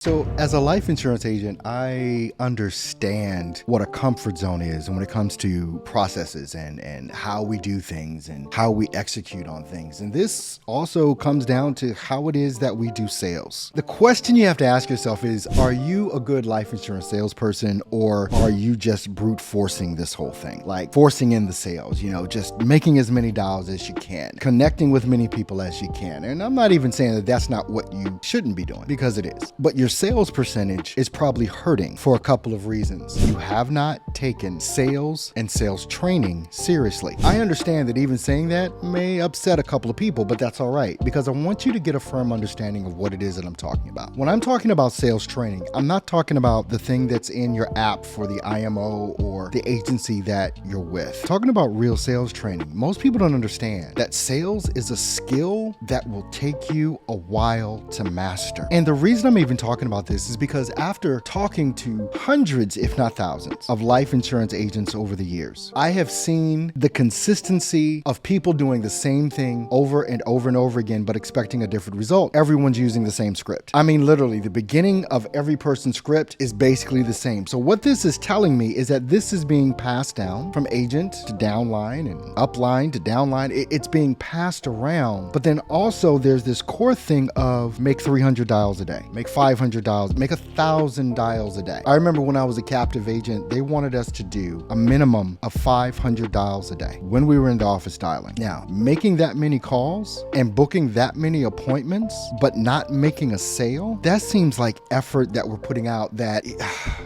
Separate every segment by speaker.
Speaker 1: So as a life insurance agent, I understand what a comfort zone is and when it comes to processes and how we do things and how we execute on things. And this also comes down to how it is that we do sales. The question you have to ask yourself is, are you a good life insurance salesperson, or are you just brute forcing this whole thing? Like forcing in the sales, just making as many dials as you can, connecting with many people as you can. And I'm not even saying that that's not what you shouldn't be doing, because it is. But your sales percentage is probably hurting for a couple of reasons. You have not taken sales and sales training seriously. I understand that even saying that may upset a couple of people, but that's all right, because I want you to get a firm understanding of what it is that I'm talking about. When I'm talking about sales training, I'm not talking about the thing that's in your app for the IMO or the agency that you're with. I'm talking about real sales training. Most people don't understand that sales is a skill that will take you a while to master. And the reason I'm even talking about this is because after talking to hundreds, if not thousands, of life insurance agents over the years, I have seen the consistency of people doing the same thing over and over and over again, but expecting a different result. Everyone's using the same script. I mean, literally, the beginning of every person's script is basically the same. So what this is telling me is that this is being passed down from agent to downline and upline to downline. It's being passed around, but then also there's this core thing of make 300 dials a day, make 500 dials, make 1,000 dials a day. I remember when I was a captive agent, they wanted us to do a minimum of 500 dials a day when we were in the office dialing. Now, making that many calls and booking that many appointments, but not making a sale, that seems like effort that we're putting out that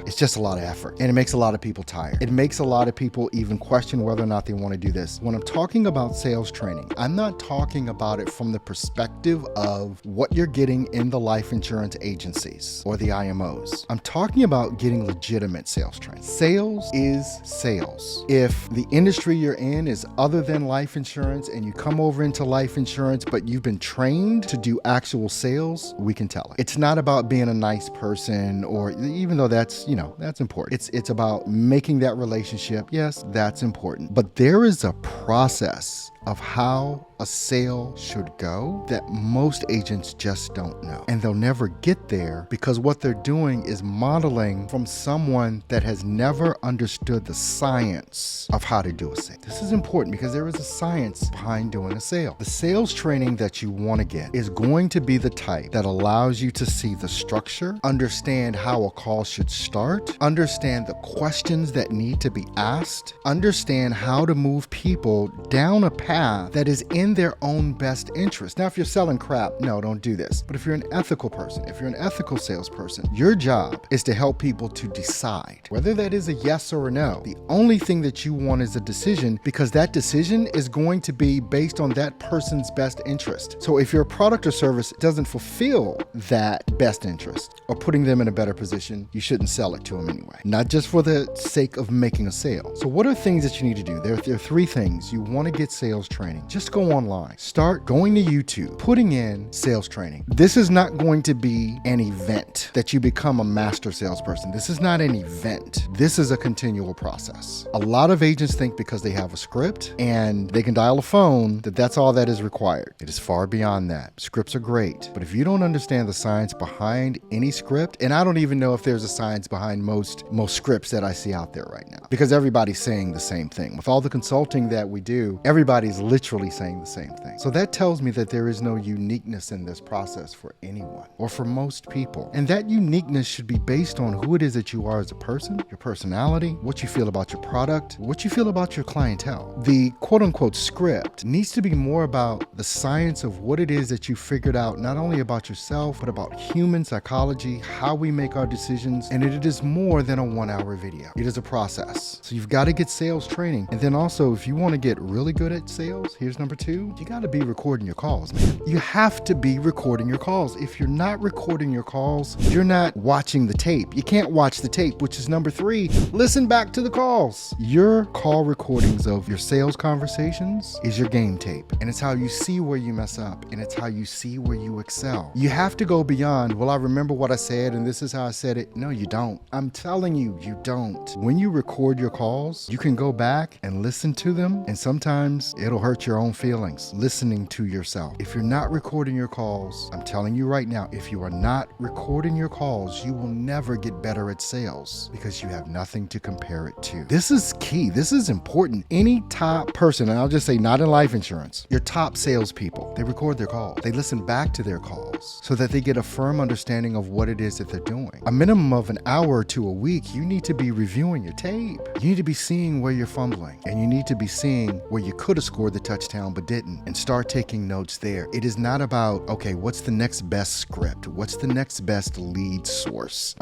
Speaker 1: it's just a lot of effort, and it makes a lot of people tired. It makes a lot of people even question whether or not they want to do this. When I'm talking about sales training, I'm not talking about it from the perspective of what you're getting in the life insurance agencies or the IMOs. I'm talking about getting legitimate sales training. Sales is sales. If the industry you're in is other than life insurance and you come over into life insurance, but you've been trained to do actual sales, we can tell it. It's not about being a nice person, or even though that's important. It's about making that relationship. Yes, that's important. But there is a process of how a sale should go that most agents just don't know. And they'll never get there because what they're doing is modeling from someone that has never understood the science of how to do a sale. This is important because there is a science behind doing a sale. The sales training that you want to get is going to be the type that allows you to see the structure, understand how a call should start, understand the questions that need to be asked, understand how to move people down a path that is in their own best interest. Now, if you're selling crap, no, don't do this. But if you're an ethical person, if you're an ethical salesperson, your job is to help people to decide whether that is a yes or a no. The only thing that you want is a decision, because that decision is going to be based on that person's best interest. So if your product or service doesn't fulfill that best interest or putting them in a better position, you shouldn't sell it to them anyway. Not just for the sake of making a sale. So what are things that you need to do? There are three things. You want to get sales training. Just go online. Start going to YouTube, putting in sales training. This is not going to be an event that you become a master salesperson. This is not an event. This is a continual process. A lot of agents think because they have a script and they can dial a phone that that's all that is required. It is far beyond that. Scripts are great, but if you don't understand the science behind any script, and I don't even know if there's a science behind most scripts that I see out there right now, because everybody's saying the same thing. With all the consulting that we do, everybody's literally saying the same thing. So that tells me that there is no uniqueness in this process for anyone or for most people. And that uniqueness should be based on who it is that you are as a person, your personality, what you feel about your product, what you feel about your clientele. The quote unquote script needs to be more about the science of what it is that you figured out, not only about yourself, but about human psychology, how we make our decisions. And it is more than a 1-hour video. It is a process. So you've got to get sales training. And then also, if you want to get really good at sales, here's number 2, you got to be recording your calls, man. You have to be recording your calls. If you're not recording your calls, you're not watching the tape. You can't watch the tape, which is number 3. Listen back to the calls. Your call recordings of your sales conversations is your game tape. And it's how you see where you mess up, and it's how you see where you excel. You have to go beyond, well, I remember what I said and this is how I said it. No, you don't. I'm telling you, you don't. When you record record your calls, you can go back and listen to them, and sometimes it'll hurt your own feelings listening to yourself. If you're not recording your calls, I'm telling you right now, if you are not recording your calls, you will never get better at sales because you have nothing to compare it to. This is key. This is important. Any top person, and I'll just say not in life insurance, your top salespeople, they record their calls. They listen back to their calls so that they get a firm understanding of what it is that they're doing. A minimum of an hour to a week, you need to be reviewing your tape. You need to be seeing where you're fumbling, and you need to be seeing where you could have scored the touchdown but didn't, and start taking notes there. It is not about, okay, what's the next best script? What's the next best lead source?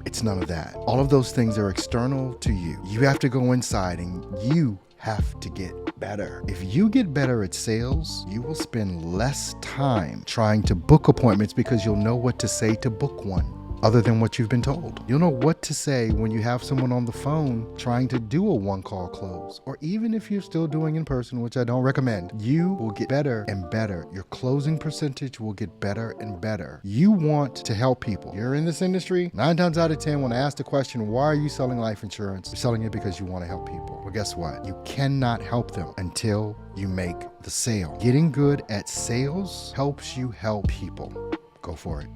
Speaker 1: It's none of that. All of those things are external to you. You have to go inside and you have to get better. If you get better at sales, you will spend less time trying to book appointments because you'll know what to say to book one, other than what you've been told. You'll know what to say when you have someone on the phone trying to do a one-call close, or even if you're still doing in person, which I don't recommend. You will get better and better. Your closing percentage will get better and better. You want to help people. You're in this industry, 9 times out of 10, when I ask the question, why are you selling life insurance? You're selling it because you want to help people. Well, guess what? You cannot help them until you make the sale. Getting good at sales helps you help people. Go for it.